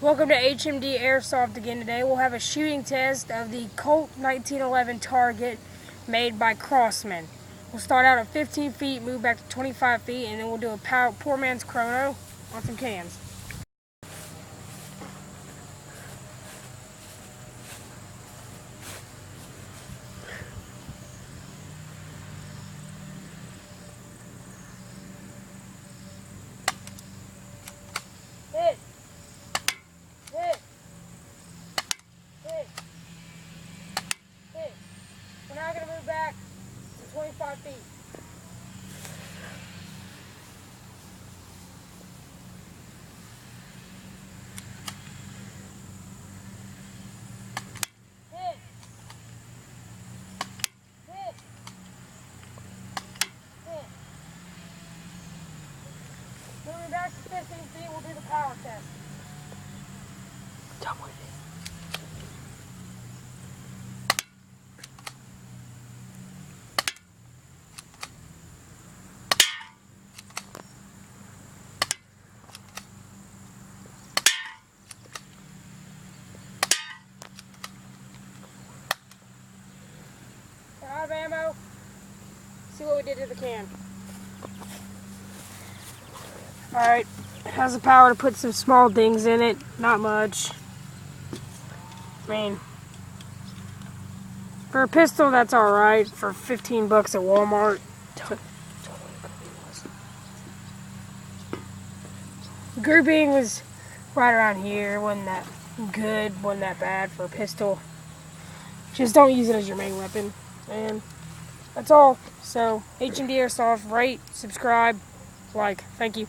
Welcome to HMD Airsoft again. Today we'll have a shooting test of the Colt 1911 target made by Crossman. We'll start out at 15 feet, move back to 25 feet, and then we'll do a poor man's chrono on some cans. Hit. Hit. Hit. Hit. We're now going to move back to 25 feet. Hit. Hit. Hit. Moving back to 15 feet, we'll do the power test. Done with it. Out of ammo. See what we did to the can. Alright, it has the power to put some small dings in it, not much. I mean, for a pistol that's alright, for 15 bucks at Walmart. Grouping was right around here, wasn't that good, wasn't that bad for a pistol. Just don't use it as your main weapon. And that's all. So, HMD Airsoft, rate, subscribe, like. Thank you.